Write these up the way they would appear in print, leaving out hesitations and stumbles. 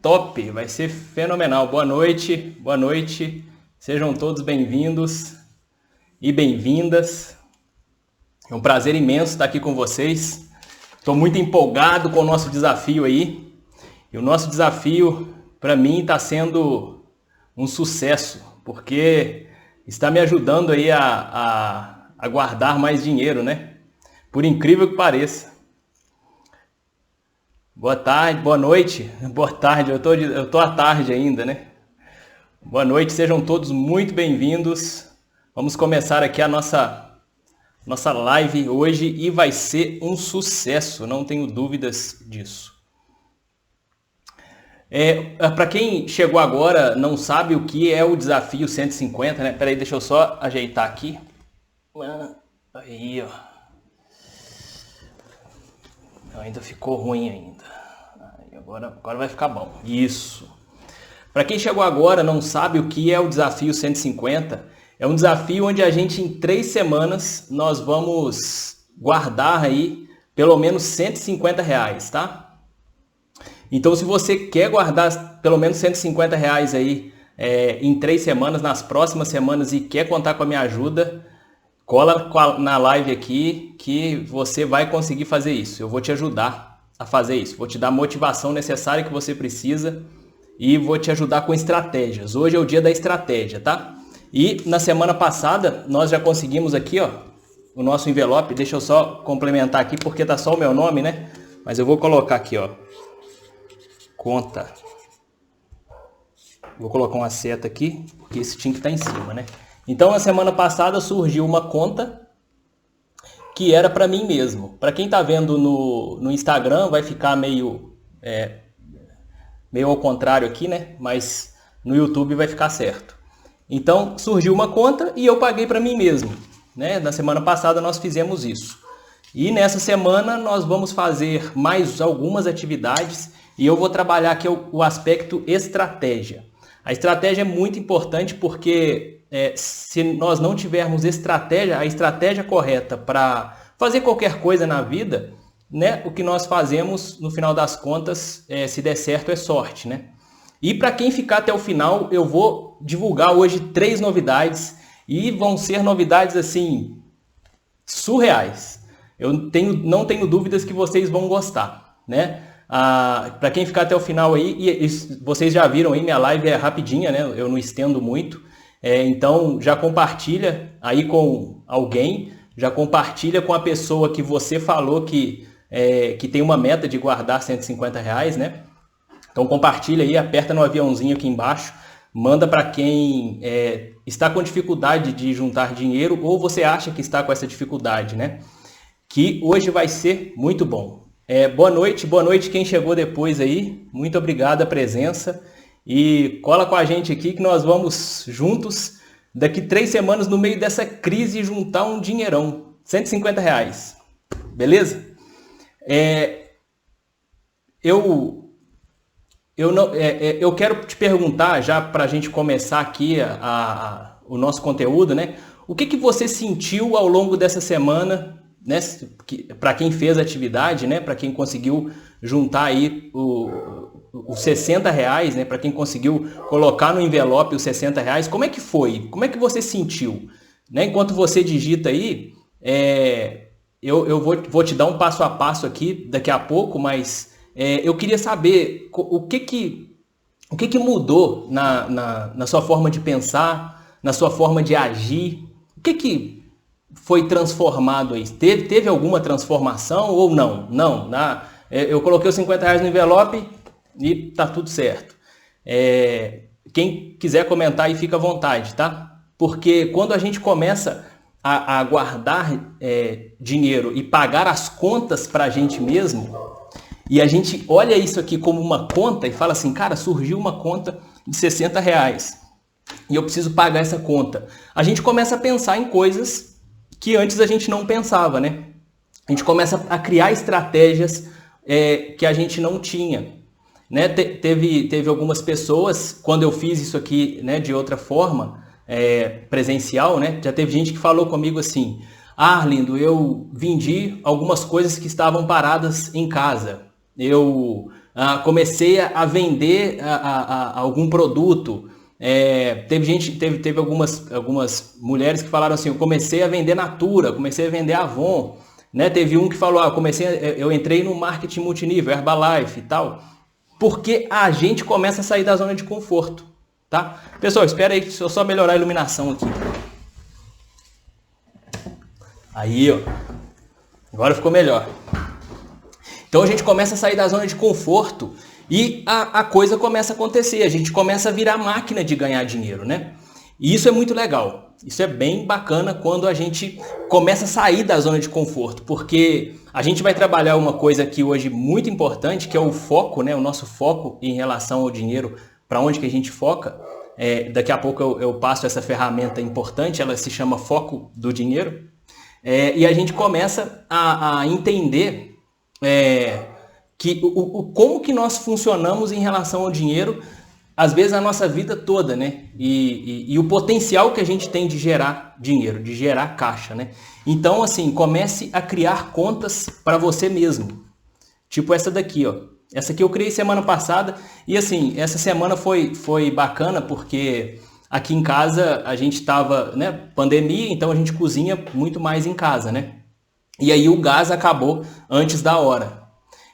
top, vai ser fenomenal. Boa noite, sejam todos bem-vindos e bem-vindas. É um prazer imenso estar aqui com vocês. Estou muito empolgado com o nosso desafio aí. E o nosso desafio, para mim, está sendo um sucesso, porque está me ajudando aí a guardar mais dinheiro, né? Por incrível que pareça. Boa tarde, boa noite, boa tarde, eu tô à tarde ainda, né? Boa noite, sejam todos muito bem-vindos. Vamos começar aqui a nossa live hoje e vai ser um sucesso, não tenho dúvidas disso. Para quem chegou agora, não sabe o que é o desafio 150, né? Peraí, deixa eu só ajeitar aqui. Aí, ó. Ainda ficou ruim ainda. Agora vai ficar bom. Isso. Para quem chegou agora, não sabe o que é o desafio 150, é um desafio onde a gente em 3 semanas nós vamos guardar aí pelo menos R$150, tá? Então se você quer guardar pelo menos R$150 aí em 3 semanas, nas próximas semanas e quer contar com a minha ajuda, cola na live aqui que você vai conseguir fazer isso. Eu vou te ajudar a fazer isso. Vou te dar a motivação necessária que você precisa e vou te ajudar com estratégias. Hoje é o dia da estratégia, tá? E na semana passada nós já conseguimos aqui, ó, o nosso envelope. Deixa eu só complementar aqui porque tá só o meu nome, né? Mas eu vou colocar aqui, ó, conta. Vou colocar uma seta aqui porque esse tinha que estar em cima, né? Então, na semana passada surgiu uma conta que era para mim mesmo. Para quem está vendo no Instagram, vai ficar meio ao contrário aqui, né? Mas no YouTube vai ficar certo. Então, surgiu uma conta e eu paguei para mim mesmo, né? Na semana passada nós fizemos isso. E nessa semana nós vamos fazer mais algumas atividades e eu vou trabalhar aqui o aspecto estratégia. A estratégia é muito importante porque se nós não tivermos estratégia, a estratégia correta para fazer qualquer coisa na vida, né, o que nós fazemos, no final das contas, se der certo, é sorte, né? E para quem ficar até o final, eu vou divulgar hoje 3 novidades e vão ser novidades assim surreais. Eu não tenho dúvidas que vocês vão gostar, né? Para quem ficar até o final aí, e vocês já viram aí, minha live é rapidinha, né? Eu não estendo muito. Então já compartilha aí com alguém, já compartilha com a pessoa que você falou que tem uma meta de guardar R$150, né? Então compartilha aí, aperta no aviãozinho aqui embaixo, manda para quem está com dificuldade de juntar dinheiro ou você acha que está com essa dificuldade, né? Que hoje vai ser muito bom. Boa noite quem chegou depois aí, muito obrigado a presença. E cola com a gente aqui que nós vamos juntos, daqui 3 semanas, no meio dessa crise, juntar um dinheirão, R$150, beleza? Eu quero te perguntar, já para a gente começar aqui o nosso conteúdo, né? O que você sentiu ao longo dessa semana, né? Para quem fez a atividade, né? Para quem conseguiu juntar aí os R$60, né? Para quem conseguiu colocar no envelope os R$60, como é que foi? Como é que você sentiu? Né? Enquanto você digita aí, eu vou te dar um passo a passo aqui daqui a pouco, mas eu queria saber o que mudou na sua forma de pensar, na sua forma de agir, o que foi transformado aí? Teve alguma transformação ou não? Não, eu coloquei os R$50 no envelope e tá tudo certo. Quem quiser comentar aí, fica à vontade, tá? Porque quando a gente começa a guardar dinheiro e pagar as contas para a gente mesmo, e a gente olha isso aqui como uma conta e fala assim, cara, surgiu uma conta de R$60 e eu preciso pagar essa conta. A gente começa a pensar em coisas que antes a gente não pensava, né? A gente começa a criar estratégias que a gente não tinha. Né? Teve algumas pessoas, quando eu fiz isso aqui, né, de outra forma, presencial, né? Já teve gente que falou comigo assim, Arlindo, eu vendi algumas coisas que estavam paradas em casa. Eu comecei a vender algum produto. Teve algumas mulheres que falaram assim, eu comecei a vender Natura, comecei a vender Avon, né? Teve um que falou, eu entrei no marketing multinível, Herbalife e tal, porque a gente começa a sair da zona de conforto, tá? Pessoal, espera aí, deixa eu só melhorar a iluminação aqui. Aí, ó, agora ficou melhor. Então a gente começa a sair da zona de conforto e a coisa começa a acontecer, a gente começa a virar máquina de ganhar dinheiro, né? E isso é muito legal, isso é bem bacana quando a gente começa a sair da zona de conforto, porque a gente vai trabalhar uma coisa aqui hoje muito importante, que é o foco, né? O nosso foco em relação ao dinheiro, para onde que a gente foca. Daqui a pouco eu passo essa ferramenta importante, ela se chama foco do dinheiro, e a gente começa a entender como que nós funcionamos em relação ao dinheiro, às vezes a nossa vida toda, né? E o potencial que a gente tem de gerar dinheiro, de gerar caixa, né? Então, assim, comece a criar contas para você mesmo. Tipo essa daqui, ó. Essa aqui eu criei semana passada e, assim, essa semana foi bacana porque aqui em casa a gente estava, né, pandemia, então a gente cozinha muito mais em casa, né? E aí o gás acabou antes da hora.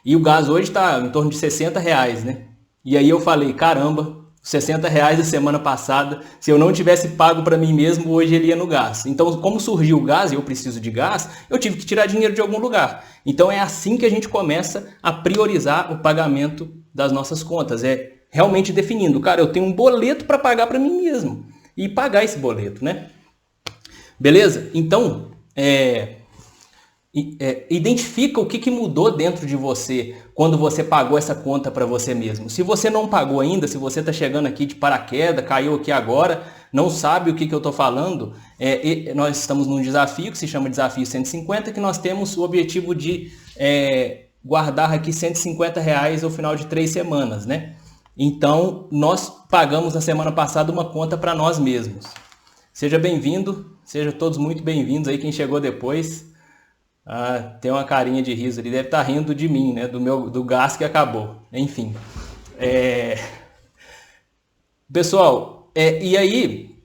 E o gás hoje está em torno de R$60, né? E aí eu falei, caramba, R$60 da semana passada, se eu não tivesse pago para mim mesmo, hoje ele ia no gás. Então, como surgiu o gás e eu preciso de gás, eu tive que tirar dinheiro de algum lugar. Então é assim que a gente começa a priorizar o pagamento das nossas contas. É realmente definindo, cara, eu tenho um boleto para pagar para mim mesmo. E pagar esse boleto, né? Beleza? Então, identifica o que mudou dentro de você quando você pagou essa conta para você mesmo. Se você não pagou ainda, se você está chegando aqui de paraquedas, caiu aqui agora, não sabe o que eu estou falando, nós estamos num desafio que se chama Desafio 150, que nós temos o objetivo de guardar aqui R$150 ao final de 3 semanas, né? Então, nós pagamos na semana passada uma conta para nós mesmos. Seja bem-vindo, sejam todos muito bem-vindos aí, quem chegou depois. Tem uma carinha de riso ali, deve estar rindo de mim, né? Do gás que acabou. Enfim. Pessoal, e aí,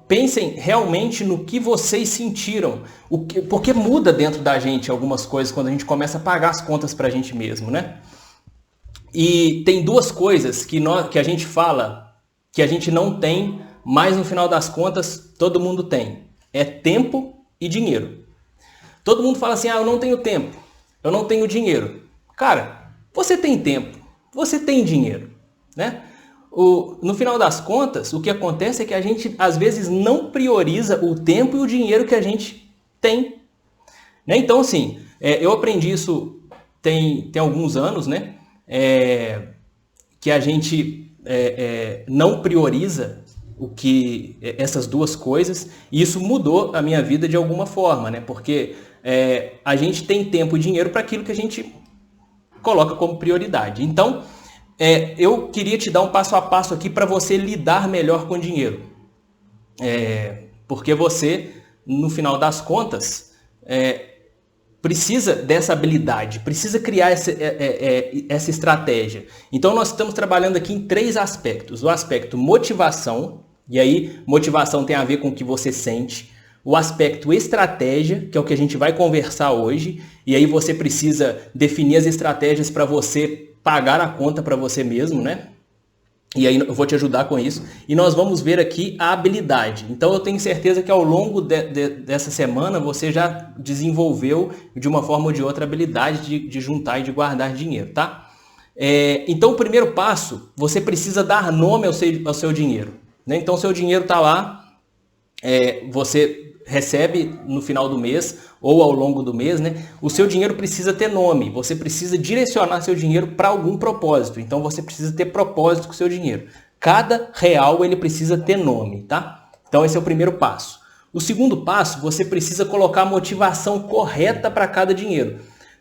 pensem realmente no que vocês sentiram. Porque muda dentro da gente algumas coisas quando a gente começa a pagar as contas para a gente mesmo, né? E tem duas coisas que a gente fala que a gente não tem, mas no final das contas todo mundo tem. É tempo e dinheiro. Todo mundo fala assim, eu não tenho tempo, eu não tenho dinheiro. Cara, você tem tempo, você tem dinheiro, né? No final das contas, o que acontece é que a gente, às vezes, não prioriza o tempo e o dinheiro que a gente tem. Né? Então, assim, eu aprendi isso tem alguns anos, né? Que a gente não prioriza essas duas coisas, e isso mudou a minha vida de alguma forma, né? Porque a gente tem tempo e dinheiro para aquilo que a gente coloca como prioridade. Então, eu queria te dar um passo a passo aqui para você lidar melhor com o dinheiro. Porque você, no final das contas, precisa dessa habilidade, precisa criar essa estratégia. Então, nós estamos trabalhando aqui em 3 aspectos. O aspecto motivação, e aí motivação tem a ver com o que você sente. O aspecto estratégia, que é o que a gente vai conversar hoje, e aí você precisa definir as estratégias para você pagar a conta para você mesmo, né? E aí eu vou te ajudar com isso. E nós vamos ver aqui a habilidade. Então eu tenho certeza que ao longo dessa semana você já desenvolveu de uma forma ou de outra a habilidade de juntar e de guardar dinheiro, tá? Então o primeiro passo, você precisa dar nome ao seu dinheiro. Né? Então seu dinheiro está lá, você recebe no final do mês ou ao longo do mês, né? O seu dinheiro precisa ter nome, você precisa direcionar seu dinheiro para algum propósito, então você precisa ter propósito com o seu dinheiro. Cada real ele precisa ter nome, tá? Então esse é o primeiro passo. O segundo passo, você precisa colocar a motivação correta para cada dinheiro.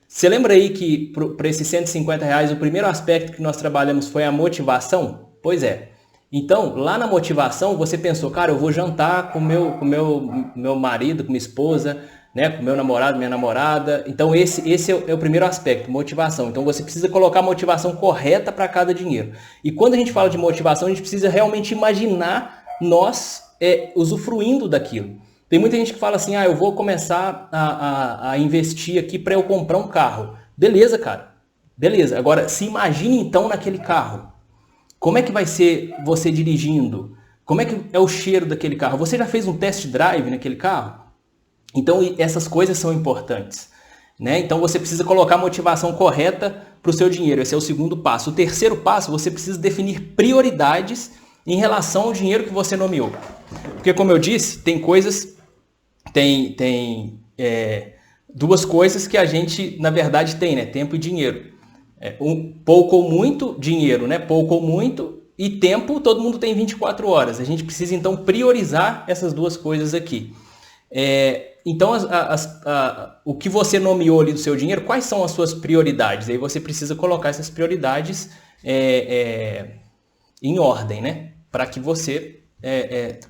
Você lembra aí que para esses R$150 o primeiro aspecto que nós trabalhamos foi a motivação? Pois é. Então, lá na motivação, você pensou, cara, eu vou jantar com meu marido, com minha esposa, né? Com meu namorado, minha namorada. Então esse é o primeiro aspecto, motivação. Então você precisa colocar a motivação correta para cada dinheiro. E quando a gente fala de motivação, a gente precisa realmente imaginar nós usufruindo daquilo. Tem muita gente que fala assim, eu vou começar a investir aqui para eu comprar um carro. Beleza, cara. Beleza. Agora, se imagine então naquele carro. Como é que vai ser você dirigindo? Como é que é o cheiro daquele carro? Você já fez um test drive naquele carro? Então, essas coisas são importantes, né? Então, você precisa colocar a motivação correta para o seu dinheiro. Esse é o segundo passo. O terceiro passo, você precisa definir prioridades em relação ao dinheiro que você nomeou. Porque, como eu disse, tem coisas... Tem duas coisas que a gente, na verdade, tem, né? Tempo e dinheiro. Pouco ou muito, dinheiro, né? Pouco ou muito, e tempo, todo mundo tem 24 horas. A gente precisa, então, priorizar essas duas coisas aqui. Então, o que você nomeou ali do seu dinheiro, quais são as suas prioridades? Aí você precisa colocar essas prioridades em ordem, né? Para que você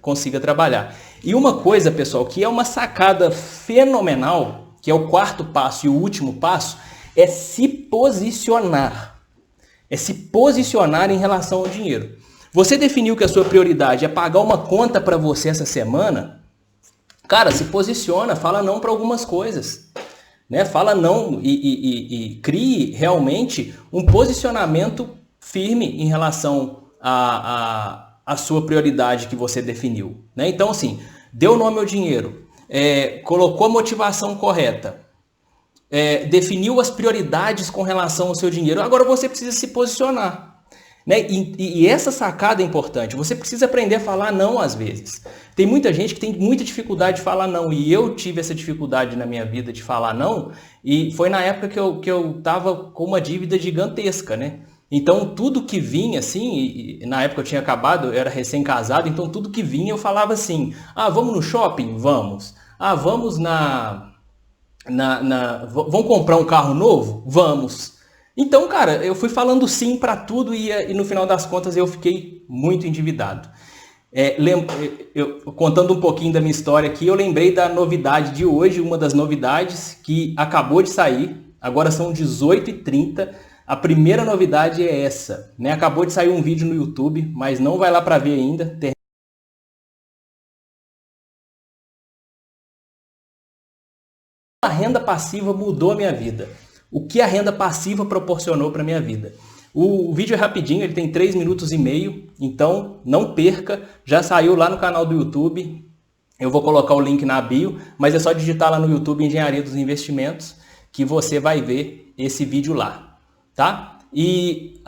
consiga trabalhar. E uma coisa, pessoal, que é uma sacada fenomenal, que é o quarto passo e o último passo, é se posicionar. É se posicionar em relação ao dinheiro. Você definiu que a sua prioridade é pagar uma conta para você essa semana? Cara, se posiciona, fala não para algumas coisas. Né? Fala não e crie realmente um posicionamento firme em relação a sua prioridade que você definiu. Né? Então, assim, deu nome ao dinheiro, colocou a motivação correta, definiu as prioridades com relação ao seu dinheiro, agora você precisa se posicionar. Né? E essa sacada é importante, você precisa aprender a falar não às vezes. Tem muita gente que tem muita dificuldade de falar não, e eu tive essa dificuldade na minha vida de falar não, e foi na época que eu estava com uma dívida gigantesca, né? Então, tudo que vinha, assim, na época eu tinha acabado, eu era recém-casado, então tudo que vinha eu falava assim, vamos no shopping? Vamos. Vamos vamos comprar um carro novo? Vamos. Então, cara, eu fui falando sim para tudo e no final das contas eu fiquei muito endividado. Contando um pouquinho da minha história aqui, eu lembrei da novidade de hoje, uma das novidades que acabou de sair, agora são 18h30, a primeira novidade é essa, né? Acabou de sair um vídeo no YouTube, mas não vai lá para ver ainda. A renda passiva mudou a minha vida. O que a renda passiva proporcionou para a minha vida? O vídeo é rapidinho, ele tem 3 minutos e meio, então não perca, já saiu lá no canal do YouTube, eu vou colocar o link na bio, mas é só digitar lá no YouTube Engenharia dos Investimentos que você vai ver esse vídeo lá. Tá? E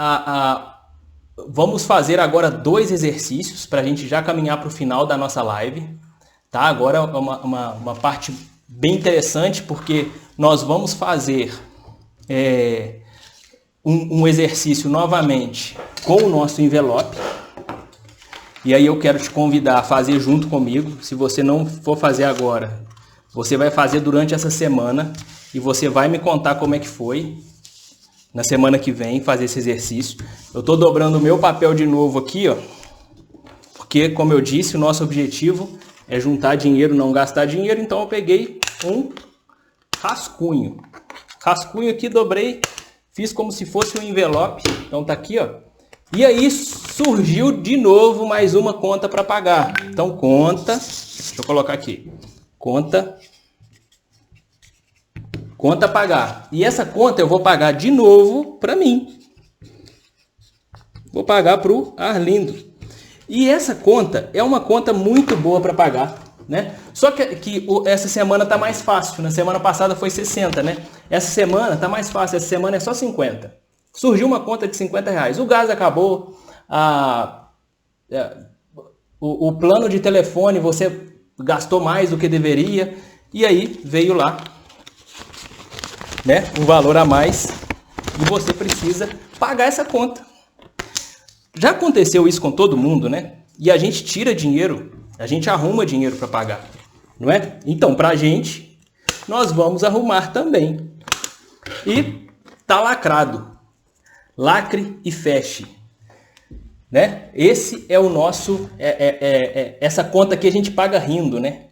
vamos fazer agora 2 exercícios para a gente já caminhar para o final da nossa live. Tá? Agora é uma parte bem interessante porque nós vamos fazer um exercício novamente com o nosso envelope. E aí eu quero te convidar a fazer junto comigo. Se você não for fazer agora, você vai fazer durante essa semana e você vai me contar como é que foi. Na semana que vem, fazer esse exercício. Eu estou dobrando o meu papel de novo aqui, ó, porque, como eu disse, o nosso objetivo é juntar dinheiro, não gastar dinheiro, então eu peguei um rascunho. Rascunho aqui, dobrei, fiz como se fosse um envelope, então tá aqui, ó. E aí surgiu de novo mais uma conta para pagar. Então, conta, deixa eu colocar aqui, conta a pagar. E essa conta eu vou pagar de novo para mim. Vou pagar para o Arlindo. E essa conta é uma conta muito boa para pagar, né? Só que essa semana tá mais fácil. Na semana passada foi 60, né? Essa semana tá mais fácil. Essa semana é só 50. Surgiu uma conta de R$50. O gás acabou. O plano de telefone você gastou mais do que deveria. E aí veio lá, né, um valor a mais e você precisa pagar essa conta. Já aconteceu isso com todo mundo, né? E a gente tira dinheiro, a gente arruma dinheiro para pagar, não é? Então, para a gente, nós vamos arrumar também. E tá lacrado. Lacre e feche. Né? Esse é o nosso, essa conta que a gente paga rindo, né?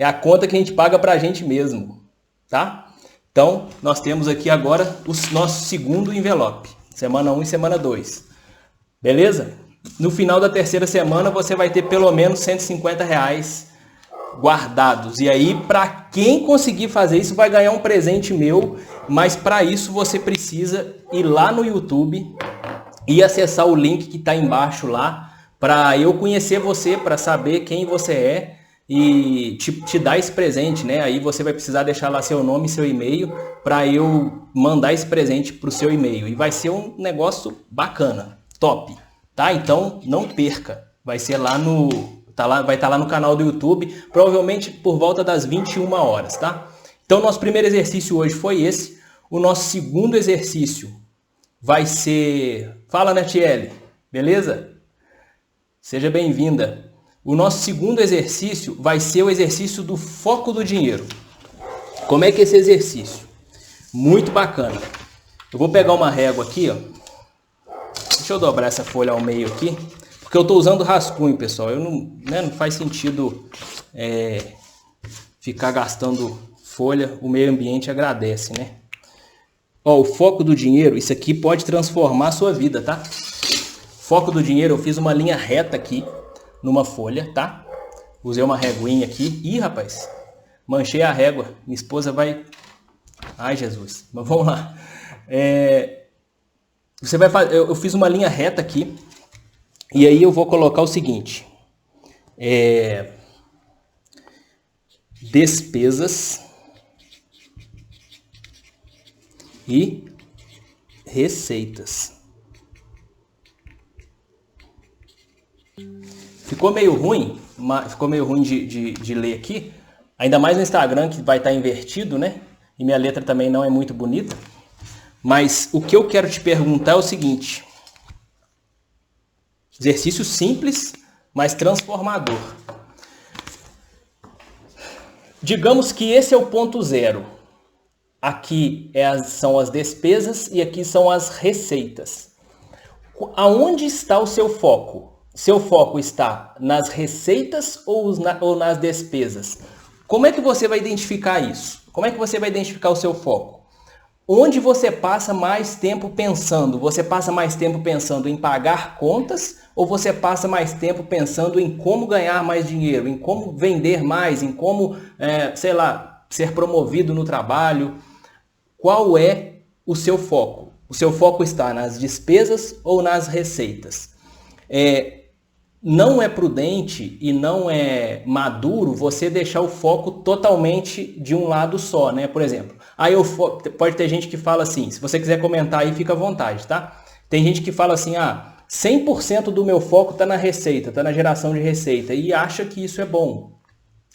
É a conta que a gente paga pra gente mesmo, tá? Então, nós temos aqui agora o nosso segundo envelope. Semana 1 e semana 2. Beleza? No final da terceira semana, você vai ter pelo menos R$150 guardados. E aí, para quem conseguir fazer isso, vai ganhar um presente meu. Mas para isso, você precisa ir lá no YouTube e acessar o link que está embaixo lá, para eu conhecer você, para saber quem você é e te dar esse presente, né? Aí você vai precisar deixar lá seu nome e seu e-mail para eu mandar esse presente para o seu e-mail. E vai ser um negócio bacana, top, tá? Então não perca, vai ser lá no... vai estar lá no canal do YouTube, provavelmente por volta das 21 horas, tá? Então nosso primeiro exercício hoje foi esse. O nosso segundo exercício vai ser... Fala, Natiele, beleza? Seja bem-vinda. O nosso segundo exercício vai ser o exercício do foco do dinheiro. Como é que é esse exercício? Muito bacana. Eu vou pegar uma régua aqui, ó. Deixa eu dobrar essa folha ao meio aqui, porque eu estou usando rascunho, pessoal. Eu não faz sentido ficar gastando folha. O meio ambiente agradece, né? Ó, o foco do dinheiro, isso aqui pode transformar a sua vida, tá? Foco do dinheiro, eu fiz uma linha reta aqui numa folha, tá? Usei uma reguinha aqui. Ih, rapaz, manchei a régua. Minha esposa vai... Ai, Jesus. Mas vamos lá. Você vai fazer... Eu fiz uma linha reta aqui. E aí eu vou colocar o seguinte. Despesas e receitas. Ficou meio ruim de ler aqui, ainda mais no Instagram, que vai estar invertido, né? E minha letra também não é muito bonita. Mas o que eu quero te perguntar é o seguinte. Exercício simples, mas transformador. Digamos que esse é o ponto zero. Aqui são as despesas e aqui são as receitas. Aonde está o seu foco? Seu foco está nas receitas ou nas despesas? Como é que você vai identificar isso? Como é que você vai identificar o seu foco? Onde você passa mais tempo pensando? Você passa mais tempo pensando em pagar contas ou você passa mais tempo pensando em como ganhar mais dinheiro, em como vender mais, em como, sei lá, ser promovido no trabalho? Qual é o seu foco? O seu foco está nas despesas ou nas receitas? Não é prudente e não é maduro você deixar o foco totalmente de um lado só, né? Por exemplo, pode ter gente que fala assim, se você quiser comentar aí, fica à vontade, tá? Tem gente que fala assim, 100% do meu foco está na receita, está na geração de receita e acha que isso é bom.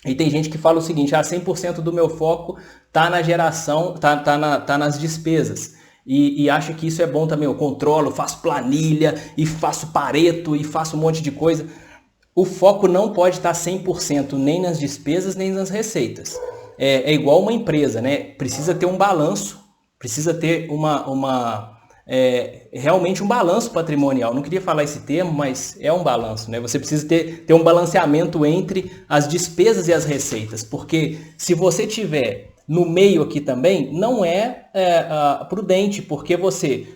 E tem gente que fala o seguinte, 100% do meu foco está na geração, tá nas despesas. E acha que isso é bom também. Eu controlo, faço planilha, e faço Pareto, e faço um monte de coisa. O foco não pode estar 100% nem nas despesas, nem nas receitas. É igual uma empresa, né? Precisa ter um balanço, precisa ter realmente um balanço patrimonial. Não queria falar esse termo, mas é um balanço, né? Você precisa ter um balanceamento entre as despesas e as receitas, porque se você tiver no meio aqui também, não é prudente, porque você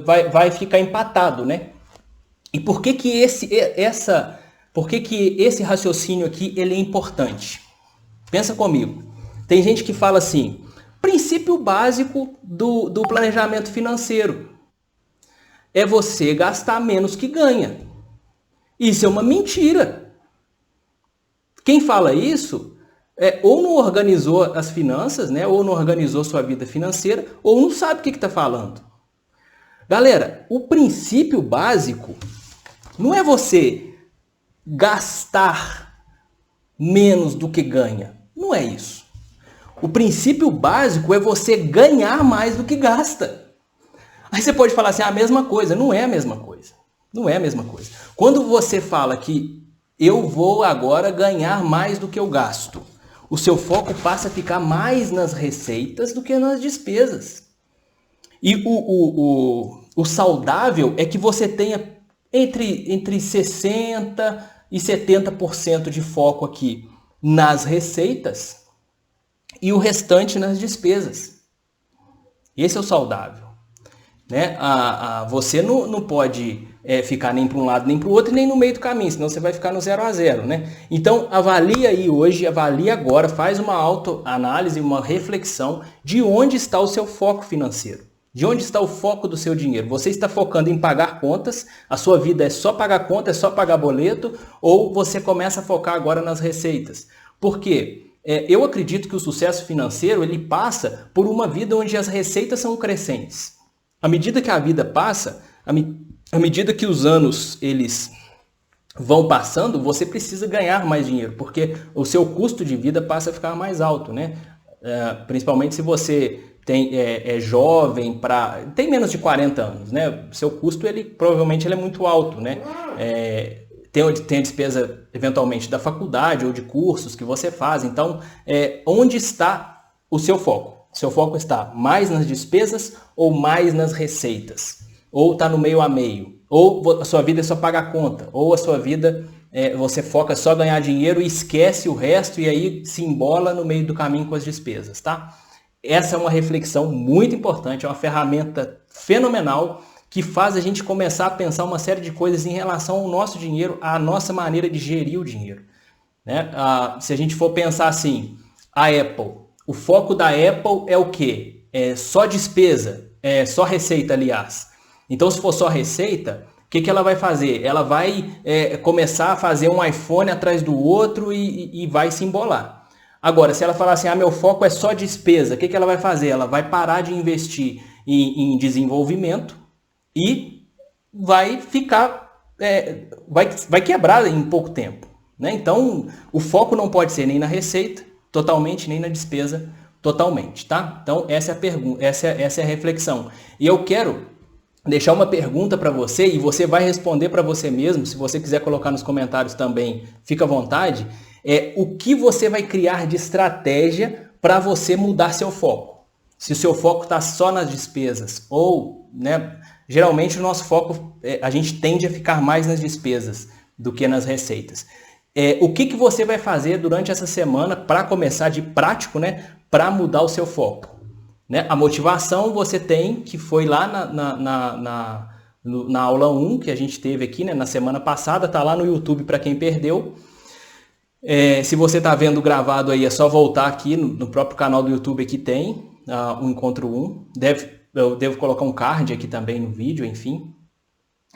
vai ficar empatado, né? E por que que esse raciocínio aqui ele é importante? Pensa comigo. Tem gente que fala assim, princípio básico do planejamento financeiro é você gastar menos que ganha. Isso é uma mentira. Quem fala isso ou não organizou as finanças, né? Ou não organizou sua vida financeira, ou não sabe o que está falando. Galera, o princípio básico não é você gastar menos do que ganha. Não é isso. O princípio básico é você ganhar mais do que gasta. Aí você pode falar assim, a mesma coisa. Não é a mesma coisa. Não é a mesma coisa. Quando você fala que eu vou agora ganhar mais do que eu gasto, o seu foco passa a ficar mais nas receitas do que nas despesas. E o saudável é que você tenha entre 60% e 70% de foco aqui nas receitas e o restante nas despesas. Esse é o saudável. Né? Você não pode ficar nem para um lado nem para o outro, nem no meio do caminho, senão você vai ficar no 0 a 0. Né? Então, avalia aí hoje, avalia agora, faz uma autoanálise, uma reflexão de onde está o seu foco financeiro. De onde está o foco do seu dinheiro? Você está focando em pagar contas? A sua vida é só pagar conta, é só pagar boleto? Ou você começa a focar agora nas receitas? Por quê? Eu acredito que o sucesso financeiro ele passa por uma vida onde as receitas são crescentes. À medida que a vida passa, à medida que os anos eles vão passando, você precisa ganhar mais dinheiro, porque o seu custo de vida passa a ficar mais alto, né? Principalmente se você é jovem, tem menos de 40 anos, né? Seu custo provavelmente é muito alto, né? Tem a despesa eventualmente da faculdade ou de cursos que você faz. Então, onde está o seu foco? Seu foco está mais nas despesas ou mais nas receitas? Ou está no meio a meio? Ou a sua vida é só pagar conta? Ou a sua vida você foca só em ganhar dinheiro e esquece o resto e aí se embola no meio do caminho com as despesas, tá? Essa é uma reflexão muito importante, é uma ferramenta fenomenal que faz a gente começar a pensar uma série de coisas em relação ao nosso dinheiro, à nossa maneira de gerir o dinheiro. Né? Se a gente for pensar assim, a Apple, o foco da Apple é o quê? É só despesa, é só receita, aliás. Então, se for só receita, o que ela vai fazer? Ela vai começar a fazer um iPhone atrás do outro e vai se embolar. Agora, se ela falar assim, meu foco é só despesa, o que ela vai fazer? Ela vai parar de investir em desenvolvimento e vai ficar, vai quebrar em pouco tempo. Né? Então, o foco não pode ser nem na receita, totalmente, nem na despesa, totalmente. Tá? Então, essa é a pergunta, essa é a reflexão. E eu quero deixar uma pergunta para você e você vai responder para você mesmo. Se você quiser colocar nos comentários também, fica à vontade. O que você vai criar de estratégia para você mudar seu foco? Se o seu foco está só nas despesas ou, né, geralmente o nosso foco, a gente tende a ficar mais nas despesas do que nas receitas. O que você vai fazer durante essa semana para começar de prático, né, para mudar o seu foco? Né? A motivação você tem, que foi lá na aula 1 que a gente teve aqui, né, na semana passada, está lá no YouTube para quem perdeu. Se você está vendo gravado aí, é só voltar aqui no próprio canal do YouTube que tem o Encontro 1. Eu devo colocar um card aqui também no vídeo, enfim.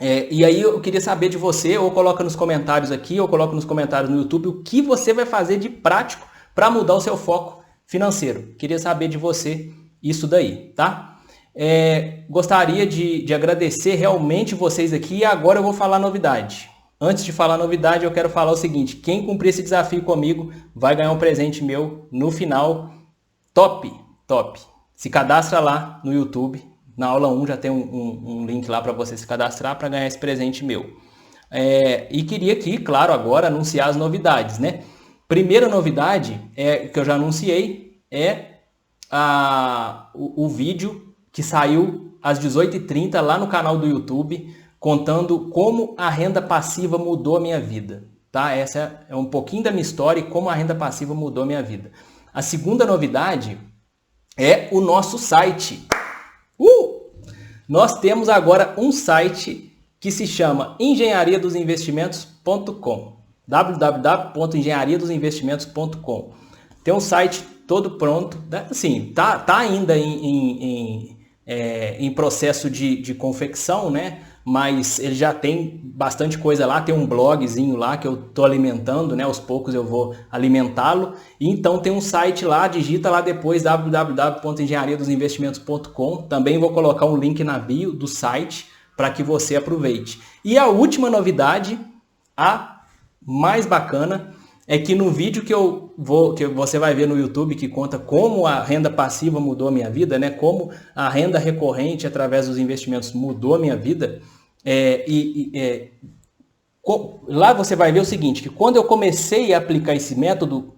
E aí eu queria saber de você, ou coloca nos comentários aqui, ou coloca nos comentários no YouTube, o que você vai fazer de prático para mudar o seu foco financeiro. Queria saber de você isso daí, tá? Gostaria de agradecer realmente vocês aqui e agora eu vou falar novidade. Antes de falar novidade, eu quero falar o seguinte, quem cumprir esse desafio comigo vai ganhar um presente meu no final. Top! Se cadastra lá no YouTube, na aula 1 já tem um link lá para você se cadastrar para ganhar esse presente meu. E queria aqui, claro, agora anunciar as novidades, né? Primeira novidade que eu já anunciei o vídeo que saiu às 18h30 lá no canal do YouTube, contando como a renda passiva mudou a minha vida. Tá? Essa é um pouquinho da minha história e como a renda passiva mudou a minha vida. A segunda novidade é o nosso site. Nós temos agora um site que se chama engenhariadosinvestimentos.com. www.engenhariadosinvestimentos.com. Tem um site todo pronto, né? Assim, tá ainda em processo de confecção, né? Mas ele já tem bastante coisa lá, tem um blogzinho lá que eu estou alimentando, né? Aos poucos eu vou alimentá-lo. E então tem um site lá, digita lá depois www.engenhariadosinvestimentos.com. Também vou colocar um link na bio do site para que você aproveite. E a última novidade, a mais bacana, é que no vídeo que você vai ver no YouTube, que conta como a renda passiva mudou a minha vida, né? Como a renda recorrente através dos investimentos mudou a minha vida, lá você vai ver o seguinte, que quando eu comecei a aplicar esse método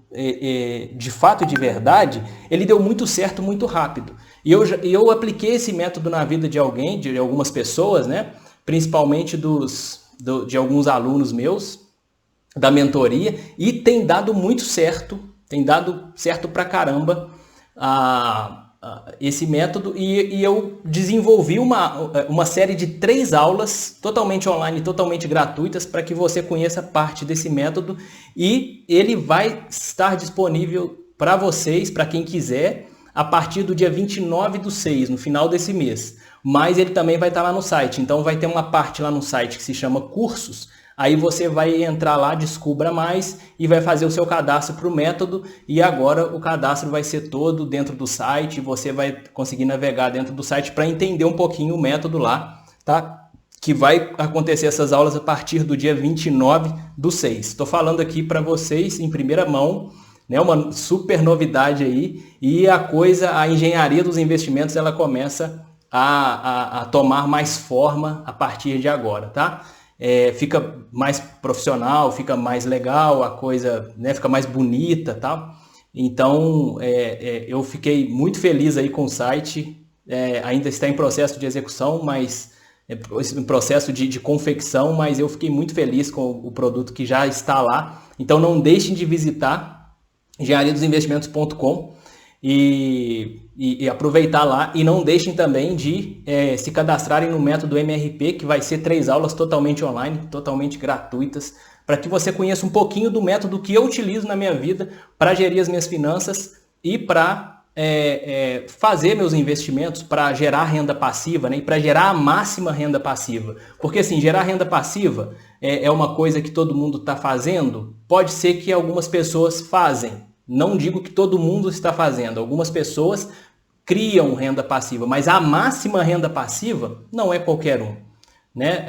de fato e de verdade, ele deu muito certo muito rápido. E eu apliquei esse método na vida de alguém, de algumas pessoas, né? Principalmente de alguns alunos meus. da mentoria e tem dado muito certo, tem dado certo pra caramba esse método e eu desenvolvi uma série de 3 aulas totalmente online, totalmente gratuitas para que você conheça parte desse método e ele vai estar disponível para vocês, para quem quiser, a partir do dia 29/6, no final desse mês. Mas ele também vai estar lá no site, então vai ter uma parte lá no site que se chama cursos. Aí você vai entrar lá, descubra mais e vai fazer o seu cadastro para o método e agora o cadastro vai ser todo dentro do site, você vai conseguir navegar dentro do site para entender um pouquinho o método lá, tá? Que vai acontecer essas aulas a partir do dia 29/6. Estou falando aqui para vocês em primeira mão, né? Uma super novidade aí e a engenharia dos investimentos ela começa a tomar mais forma a partir de agora, tá? Fica mais profissional, fica mais legal, a coisa, né, fica mais bonita, tal. Então, eu fiquei muito feliz aí com o site, ainda está em processo de execução, mas em processo de confecção, mas eu fiquei muito feliz com o produto que já está lá. Então, não deixem de visitar engenhariadosinvestimentos.com e aproveitar lá e não deixem também de se cadastrarem no método MRP, que vai ser 3 aulas totalmente online, totalmente gratuitas, para que você conheça um pouquinho do método que eu utilizo na minha vida para gerir as minhas finanças e para fazer meus investimentos, para gerar renda passiva, né, e para gerar a máxima renda passiva. Porque assim, gerar renda passiva é uma coisa que todo mundo está fazendo, pode ser que algumas pessoas fazem. Não digo que todo mundo está fazendo, algumas pessoas criam renda passiva, mas a máxima renda passiva não é qualquer um, né?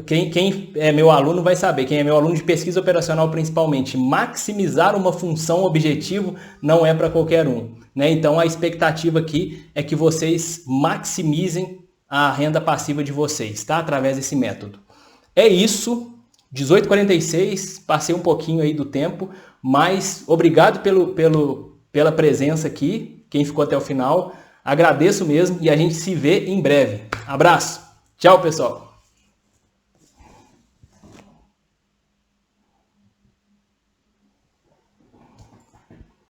Quem é meu aluno vai saber, quem é meu aluno de pesquisa operacional principalmente, maximizar uma função objetivo não é para qualquer um, né? Então a expectativa aqui é que vocês maximizem a renda passiva de vocês, tá? Através desse método. É isso. 18h46, passei um pouquinho aí do tempo, mas obrigado pela presença aqui, quem ficou até o final, agradeço mesmo e a gente se vê em breve. Abraço, tchau pessoal!